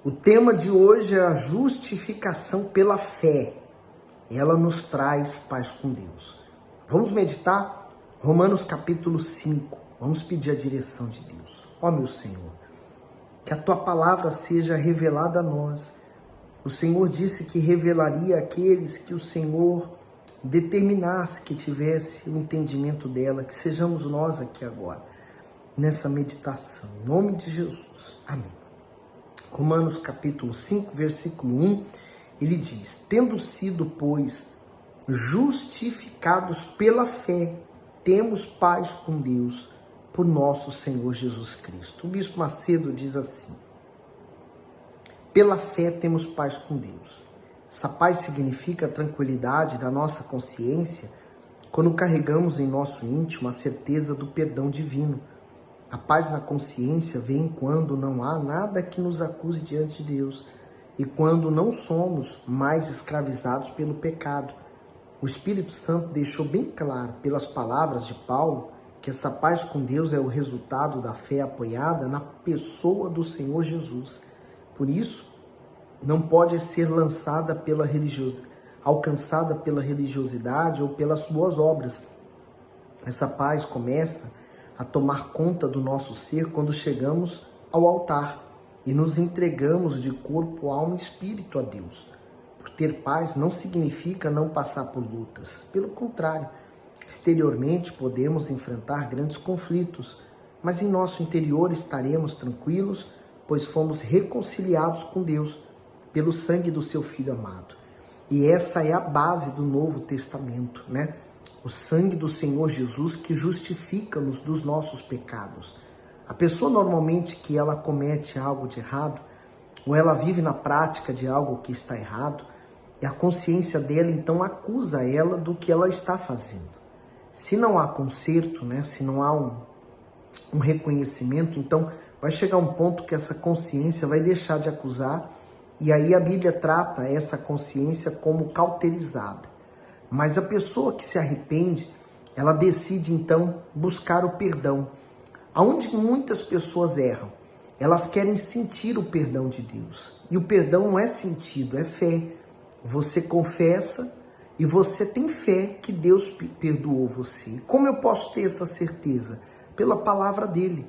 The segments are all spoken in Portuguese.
O tema de hoje é a justificação pela fé. Ela nos traz paz com Deus. Vamos meditar? Romanos capítulo 5. Vamos pedir a direção de Deus. Ó meu Senhor, que a Tua palavra seja revelada a nós. O Senhor disse que revelaria àqueles que o Senhor determinasse que tivesse o entendimento dela, que sejamos nós aqui agora, nessa meditação. Em nome de Jesus. Amém. Romanos capítulo 5, versículo 1, ele diz: tendo sido, pois, justificados pela fé, temos paz com Deus por nosso Senhor Jesus Cristo. O bispo Macedo diz assim: pela fé temos paz com Deus. Essa paz significa a tranquilidade da nossa consciência quando carregamos em nosso íntimo a certeza do perdão divino. A paz na consciência vem quando não há nada que nos acuse diante de Deus e quando não somos mais escravizados pelo pecado. O Espírito Santo deixou bem claro, pelas palavras de Paulo, que essa paz com Deus é o resultado da fé apoiada na pessoa do Senhor Jesus. Por isso, não pode ser alcançada pela religiosidade ou pelas boas obras. Essa paz começa a tomar conta do nosso ser quando chegamos ao altar e nos entregamos de corpo, alma e espírito a Deus. Por ter paz não significa não passar por lutas. Pelo contrário, exteriormente podemos enfrentar grandes conflitos, mas em nosso interior estaremos tranquilos, pois fomos reconciliados com Deus pelo sangue do seu Filho amado. E essa é a base do Novo Testamento, né? O sangue do Senhor Jesus que justifica-nos dos nossos pecados. A pessoa normalmente que ela comete algo de errado, ou ela vive na prática de algo que está errado, e a consciência dela então acusa ela do que ela está fazendo. Se não há conserto, né? Se não há um reconhecimento, então vai chegar um ponto que essa consciência vai deixar de acusar, e aí a Bíblia trata essa consciência como cauterizada. Mas a pessoa que se arrepende, ela decide então buscar o perdão. Aonde muitas pessoas erram, elas querem sentir o perdão de Deus. E o perdão não é sentido, é fé. Você confessa e você tem fé que Deus perdoou você. Como eu posso ter essa certeza? Pela palavra dele.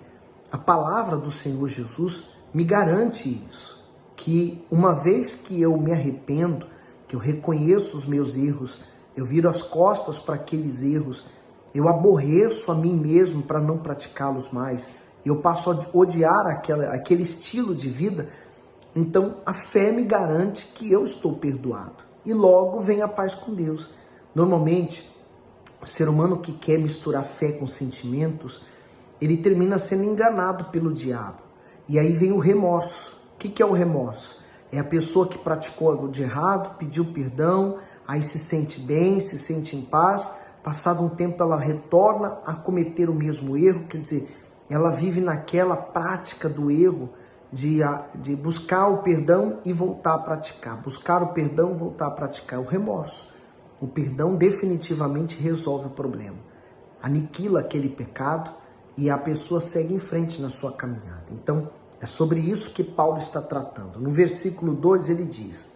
A palavra do Senhor Jesus me garante isso. Que uma vez que eu me arrependo, que eu reconheço os meus erros, eu viro as costas para aqueles erros, eu aborreço a mim mesmo para não praticá-los mais, eu passo a odiar aquele estilo de vida, então a fé me garante que eu estou perdoado. E logo vem a paz com Deus. Normalmente, o ser humano que quer misturar fé com sentimentos, ele termina sendo enganado pelo diabo. E aí vem o remorso. O que é o remorso? É a pessoa que praticou algo de errado, pediu perdão, aí se sente bem, se sente em paz, passado um tempo ela retorna a cometer o mesmo erro, quer dizer, ela vive naquela prática do erro de buscar o perdão e voltar a praticar, buscar o perdão e voltar a praticar, o remorso. O perdão definitivamente resolve o problema, aniquila aquele pecado e a pessoa segue em frente na sua caminhada. Então, é sobre isso que Paulo está tratando. No versículo 2 ele diz: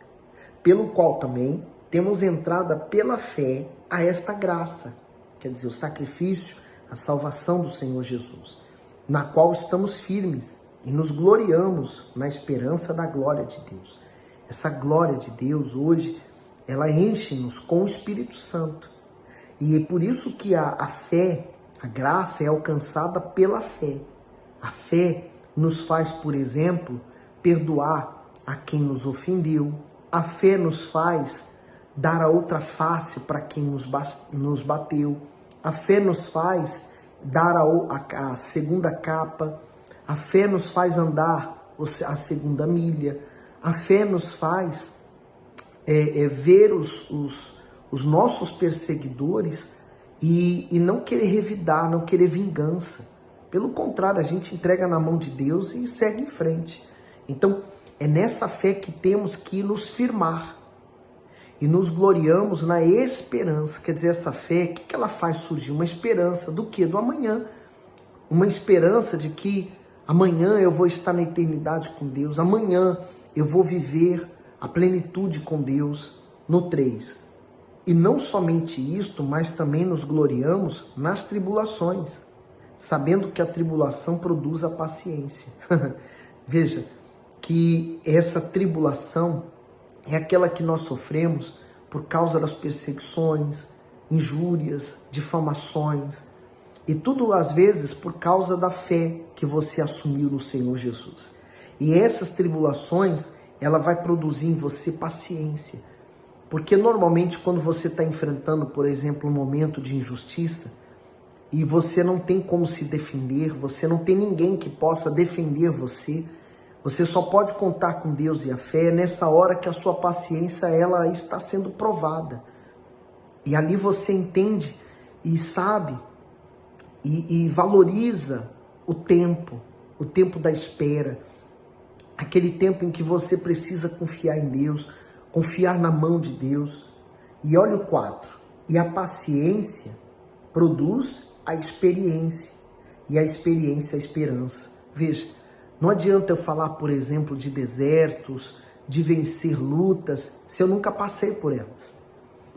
pelo qual também temos entrada pela fé a esta graça, quer dizer, o sacrifício, a salvação do Senhor Jesus, na qual estamos firmes e nos gloriamos na esperança da glória de Deus. Essa glória de Deus hoje, ela enche-nos com o Espírito Santo. E é por isso que a fé, a graça é alcançada pela fé. A fé nos faz, por exemplo, perdoar a quem nos ofendeu. A fé nos faz dar a outra face para quem nos bateu. A fé nos faz dar a segunda capa. A fé nos faz andar a segunda milha. A fé nos faz ver os nossos perseguidores e não querer revidar, não querer vingança. Pelo contrário, a gente entrega na mão de Deus e segue em frente. Então, é nessa fé que temos que nos firmar. E nos gloriamos na esperança. Quer dizer, essa fé, o que ela faz surgir? Uma esperança do quê? Do amanhã. Uma esperança de que amanhã eu vou estar na eternidade com Deus. Amanhã eu vou viver a plenitude com Deus. No 3, e não somente isto, mas também nos gloriamos nas tribulações, sabendo que a tribulação produz a paciência. Veja que essa tribulação é aquela que nós sofremos por causa das perseguições, injúrias, difamações, e tudo às vezes por causa da fé que você assumiu no Senhor Jesus. E essas tribulações, ela vai produzir em você paciência, porque normalmente quando você está enfrentando, por exemplo, um momento de injustiça, e você não tem como se defender, você não tem ninguém que possa defender você, você só pode contar com Deus e a fé. É nessa hora que a sua paciência ela está sendo provada. E ali você entende e sabe e valoriza o tempo da espera, aquele tempo em que você precisa confiar em Deus, confiar na mão de Deus. E olha o 4, e a paciência produz a experiência, e a experiência a esperança. Veja, não adianta eu falar, por exemplo, de desertos, de vencer lutas, se eu nunca passei por elas.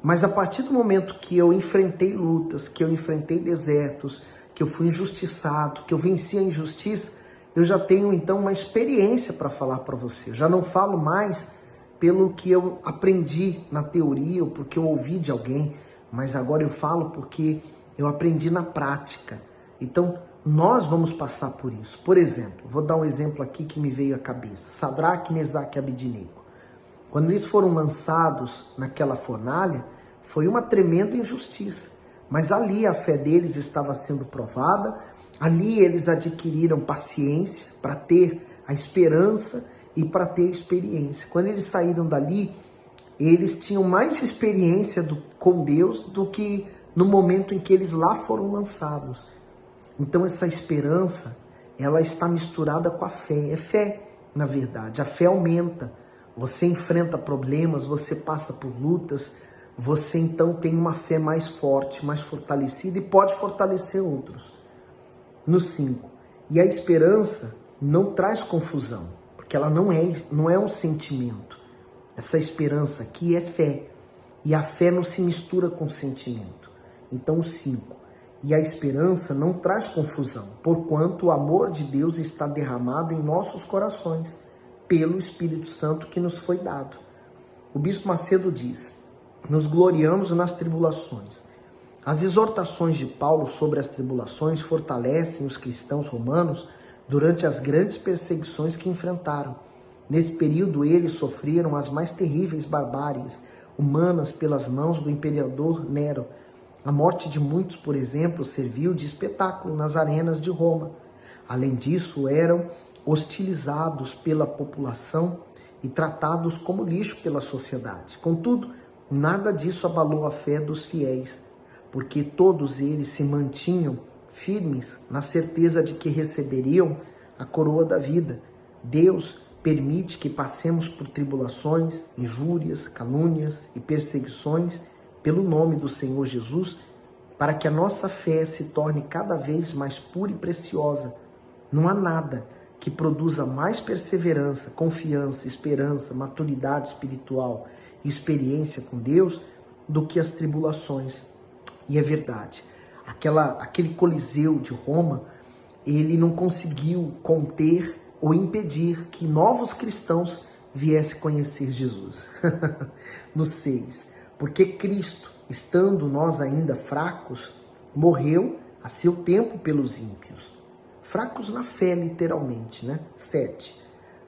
Mas a partir do momento que eu enfrentei lutas, que eu enfrentei desertos, que eu fui injustiçado, que eu venci a injustiça, eu já tenho então uma experiência para falar para você. Eu já não falo mais pelo que eu aprendi na teoria ou porque eu ouvi de alguém, mas agora eu falo porque eu aprendi na prática. Então, nós vamos passar por isso. Por exemplo, vou dar um exemplo aqui que me veio à cabeça. Sadraque, Mesaque e Abednego. Quando eles foram lançados naquela fornalha, foi uma tremenda injustiça. Mas ali a fé deles estava sendo provada, ali eles adquiriram paciência para ter a esperança e para ter experiência. Quando eles saíram dali, eles tinham mais experiência com Deus do que no momento em que eles lá foram lançados. Então essa esperança, ela está misturada com a fé. É fé, na verdade. A fé aumenta. Você enfrenta problemas, você passa por lutas, você então tem uma fé mais forte, mais fortalecida e pode fortalecer outros. No 5, e a esperança não traz confusão, porque ela não é um sentimento. Essa esperança aqui é fé, e a fé não se mistura com sentimento. Então, o 5, e a esperança não traz confusão, porquanto o amor de Deus está derramado em nossos corações, pelo Espírito Santo que nos foi dado. O Bispo Macedo diz, nos gloriamos nas tribulações. As exortações de Paulo sobre as tribulações fortalecem os cristãos romanos durante as grandes perseguições que enfrentaram. Nesse período, eles sofreram as mais terríveis barbáries humanas pelas mãos do imperador Nero. A morte de muitos, por exemplo, serviu de espetáculo nas arenas de Roma. Além disso, eram hostilizados pela população e tratados como lixo pela sociedade. Contudo, nada disso abalou a fé dos fiéis, porque todos eles se mantinham firmes na certeza de que receberiam a coroa da vida. Deus permite que passemos por tribulações, injúrias, calúnias e perseguições pelo nome do Senhor Jesus, para que a nossa fé se torne cada vez mais pura e preciosa. Não há nada que produza mais perseverança, confiança, esperança, maturidade espiritual e experiência com Deus do que as tribulações. E é verdade, aquele Coliseu de Roma, ele não conseguiu conter ou impedir que novos cristãos viessem conhecer Jesus. No 6, porque Cristo, estando nós ainda fracos, morreu a seu tempo pelos ímpios. Fracos na fé, literalmente, né? 7,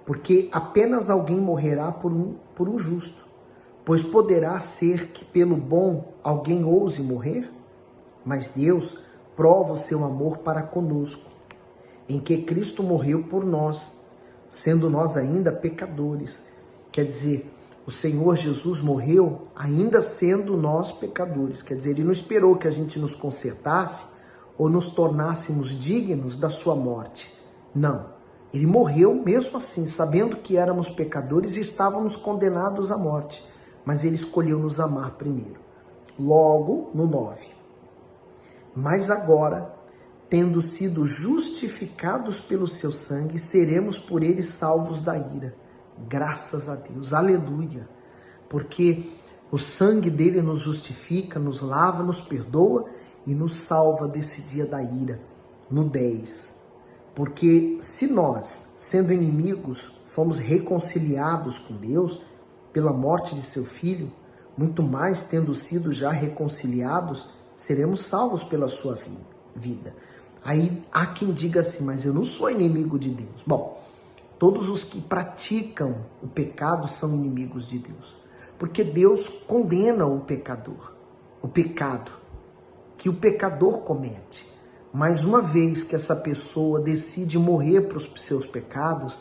porque apenas alguém morrerá por um justo. Pois poderá ser que pelo bom alguém ouse morrer? Mas Deus prova o seu amor para conosco, em que Cristo morreu por nós, sendo nós ainda pecadores. Quer dizer, o Senhor Jesus morreu ainda sendo nós pecadores. Quer dizer, Ele não esperou que a gente nos consertasse ou nos tornássemos dignos da sua morte. Não. Ele morreu mesmo assim, sabendo que éramos pecadores e estávamos condenados à morte. Mas Ele escolheu nos amar primeiro. Logo, no 9. Mas agora, tendo sido justificados pelo seu sangue, seremos por Ele salvos da ira. Graças a Deus, aleluia. Porque o sangue dele nos justifica, nos lava, nos perdoa e nos salva desse dia da ira, no 10. Porque se nós, sendo inimigos, fomos reconciliados com Deus pela morte de seu Filho, muito mais tendo sido já reconciliados, seremos salvos pela sua vida. Aí há quem diga assim, mas eu não sou inimigo de Deus. Bom, todos os que praticam o pecado são inimigos de Deus. Porque Deus condena o pecador, o pecado que o pecador comete. Mas uma vez que essa pessoa decide morrer para os seus pecados,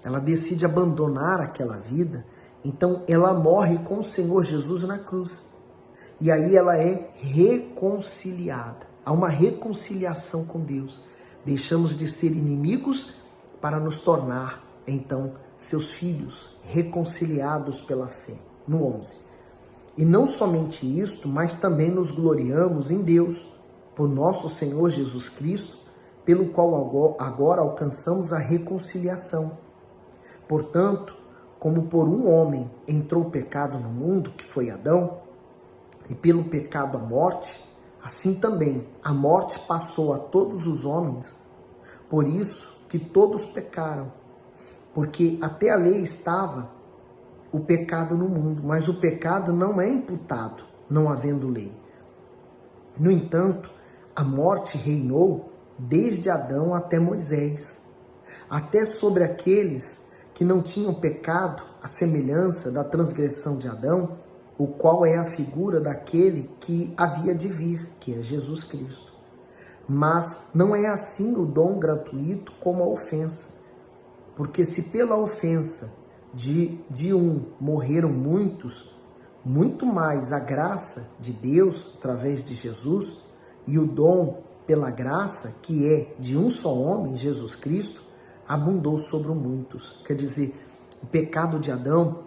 ela decide abandonar aquela vida, então ela morre com o Senhor Jesus na cruz. E aí ela é reconciliada. Há uma reconciliação com Deus. Deixamos de ser inimigos para nos tornar, então, seus filhos, reconciliados pela fé. No 11. E não somente isto, mas também nos gloriamos em Deus, por nosso Senhor Jesus Cristo, pelo qual agora alcançamos a reconciliação. Portanto, como por um homem entrou o pecado no mundo, que foi Adão, e pelo pecado a morte, assim também a morte passou a todos os homens, por isso que todos pecaram, porque até a lei estava o pecado no mundo, mas o pecado não é imputado, não havendo lei. No entanto, a morte reinou desde Adão até Moisés, até sobre aqueles que não tinham pecado, a semelhança da transgressão de Adão, o qual é a figura daquele que havia de vir, que é Jesus Cristo. Mas não é assim o dom gratuito como a ofensa, porque se pela ofensa de um morreram muitos, muito mais a graça de Deus através de Jesus e o dom pela graça, que é de um só homem, Jesus Cristo, abundou sobre muitos. Quer dizer, o pecado de Adão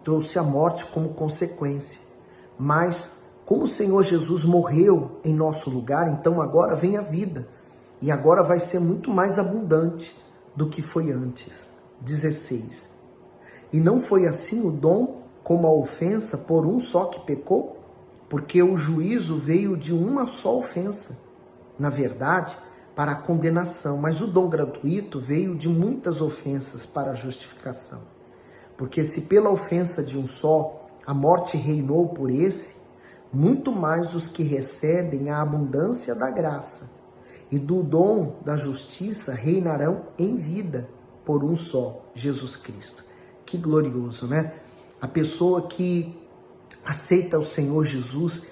trouxe a morte como consequência, mas como o Senhor Jesus morreu em nosso lugar, então agora vem a vida, e agora vai ser muito mais abundante do que foi antes. 16. E não foi assim o dom como a ofensa por um só que pecou? Porque o juízo veio de uma só ofensa, na verdade, para a condenação, mas o dom gratuito veio de muitas ofensas para a justificação. Porque se pela ofensa de um só a morte reinou por esse, muito mais os que recebem a abundância da graça e do dom da justiça reinarão em vida por um só, Jesus Cristo. Que glorioso, né? A pessoa que aceita o Senhor Jesus,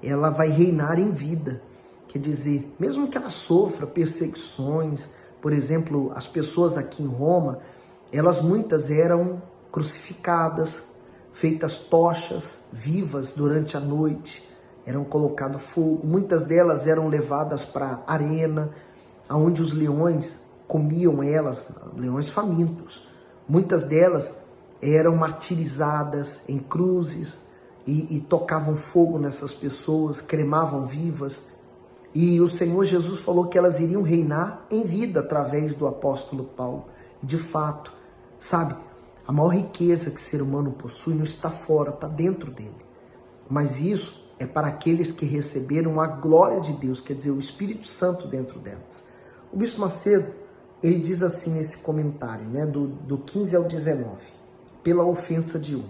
ela vai reinar em vida. Quer dizer, mesmo que ela sofra perseguições, por exemplo, as pessoas aqui em Roma, elas muitas eram crucificadas, feitas tochas vivas durante a noite, eram colocado fogo. Muitas delas eram levadas para a arena, onde os leões comiam elas, leões famintos. Muitas delas eram martirizadas em cruzes e tocavam fogo nessas pessoas, cremavam vivas. E o Senhor Jesus falou que elas iriam reinar em vida através do apóstolo Paulo. E de fato, sabe, a maior riqueza que o ser humano possui não está fora, está dentro dele. Mas isso é para aqueles que receberam a glória de Deus, quer dizer, o Espírito Santo dentro delas. O Bispo Macedo, ele diz assim nesse comentário, né, do 15 ao 19. Pela ofensa de um.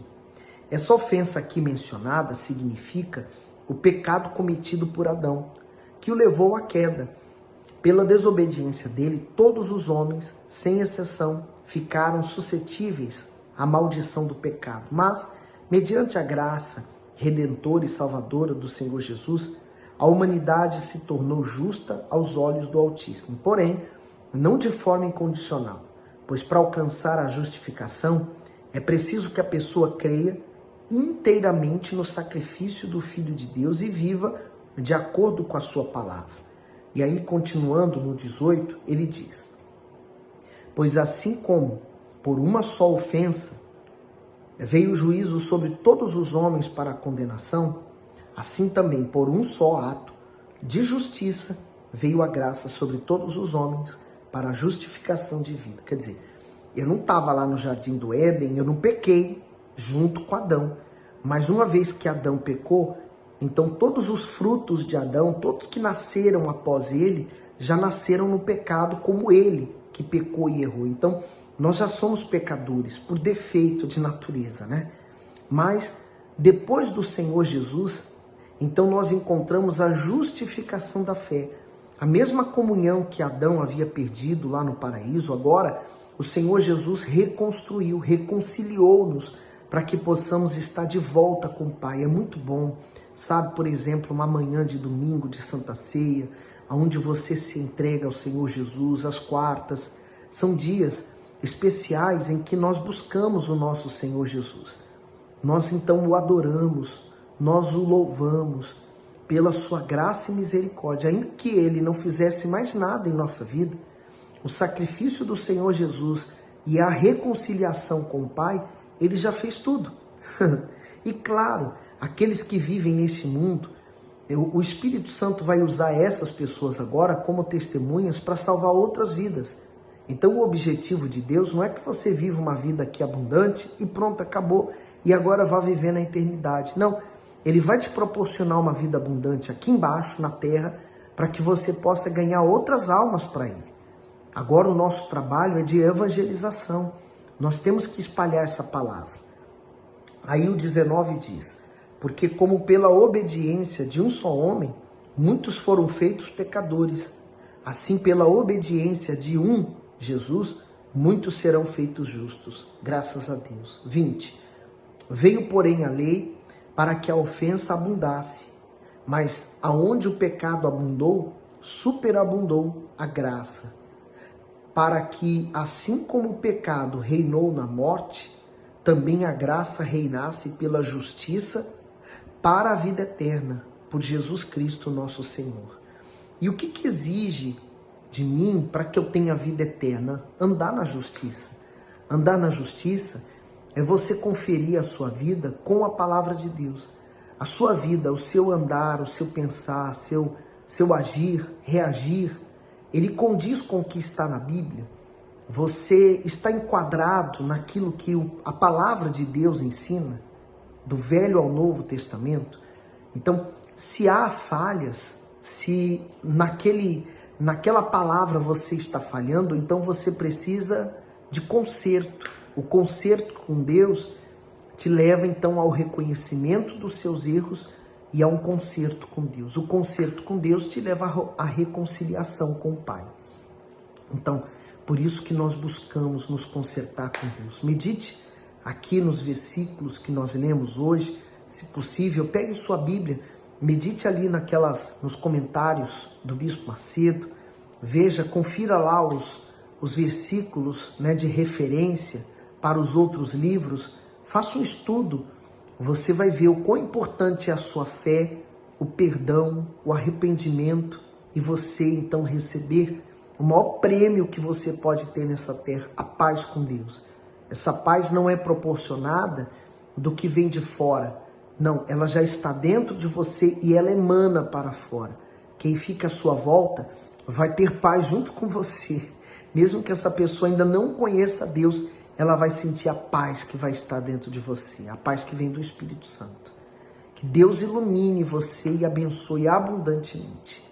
Essa ofensa aqui mencionada significa o pecado cometido por Adão, que o levou à queda. Pela desobediência dele, todos os homens, sem exceção, ficaram suscetíveis à maldição do pecado. Mas, mediante a graça redentora e salvadora do Senhor Jesus, a humanidade se tornou justa aos olhos do Altíssimo. Porém, não de forma incondicional, pois para alcançar a justificação, é preciso que a pessoa creia inteiramente no sacrifício do Filho de Deus e viva de acordo com a sua palavra. E aí, continuando no 18, ele diz: pois assim como por uma só ofensa veio o juízo sobre todos os homens para a condenação, assim também por um só ato de justiça veio a graça sobre todos os homens para a justificação de vida. Quer dizer, eu não estava lá no Jardim do Éden, eu não pequei junto com Adão. Mas uma vez que Adão pecou, então todos os frutos de Adão, todos que nasceram após ele, já nasceram no pecado como ele, que pecou e errou. Então, nós já somos pecadores por defeito de natureza, né? Mas depois do Senhor Jesus, então nós encontramos a justificação da fé. A mesma comunhão que Adão havia perdido lá no paraíso, agora o Senhor Jesus reconstruiu, reconciliou-nos para que possamos estar de volta com o Pai. É muito bom, sabe, por exemplo, uma manhã de domingo de Santa Ceia, onde você se entrega ao Senhor Jesus, às quartas. São dias especiais em que nós buscamos o nosso Senhor Jesus. Nós então o adoramos, nós o louvamos pela sua graça e misericórdia, ainda que ele não fizesse mais nada em nossa vida. O sacrifício do Senhor Jesus e a reconciliação com o Pai, ele já fez tudo. E claro, aqueles que vivem neste mundo, o Espírito Santo vai usar essas pessoas agora como testemunhas para salvar outras vidas. Então o objetivo de Deus não é que você viva uma vida aqui abundante e pronto, acabou, e agora vá viver na eternidade. Não, ele vai te proporcionar uma vida abundante aqui embaixo, na terra, para que você possa ganhar outras almas para ele. Agora o nosso trabalho é de evangelização. Nós temos que espalhar essa palavra. Aí o 19 diz: porque como pela obediência de um só homem, muitos foram feitos pecadores, assim pela obediência de um, Jesus, muitos serão feitos justos. Graças a Deus. 20. Veio, porém, a lei para que a ofensa abundasse, mas aonde o pecado abundou, superabundou a graça, para que, assim como o pecado reinou na morte, também a graça reinasse pela justiça para a vida eterna, por Jesus Cristo nosso Senhor. E o que exige de mim para que eu tenha vida eterna? Andar na justiça. Andar na justiça é você conferir a sua vida com a palavra de Deus. A sua vida, o seu andar, o seu pensar, seu agir, reagir, ele condiz com o que está na Bíblia. Você está enquadrado naquilo que a palavra de Deus ensina, do Velho ao Novo Testamento. Então, se há falhas, se naquela palavra você está falhando, então você precisa de conserto. O conserto com Deus te leva então ao reconhecimento dos seus erros e a um conserto com Deus. O conserto com Deus te leva à reconciliação com o Pai. Então, por isso que nós buscamos nos consertar com Deus. Medite aqui nos versículos que nós lemos hoje, se possível, pegue sua Bíblia, medite ali nos comentários do Bispo Macedo, veja, confira lá os versículos, né, de referência para os outros livros, faça um estudo, você vai ver o quão importante é a sua fé, o perdão, o arrependimento, e você então receber o maior prêmio que você pode ter nessa terra, a paz com Deus. Essa paz não é proporcionada do que vem de fora. Não, ela já está dentro de você e ela emana para fora. Quem fica à sua volta vai ter paz junto com você. Mesmo que essa pessoa ainda não conheça Deus, ela vai sentir a paz que vai estar dentro de você, a paz que vem do Espírito Santo. Que Deus ilumine você e abençoe abundantemente.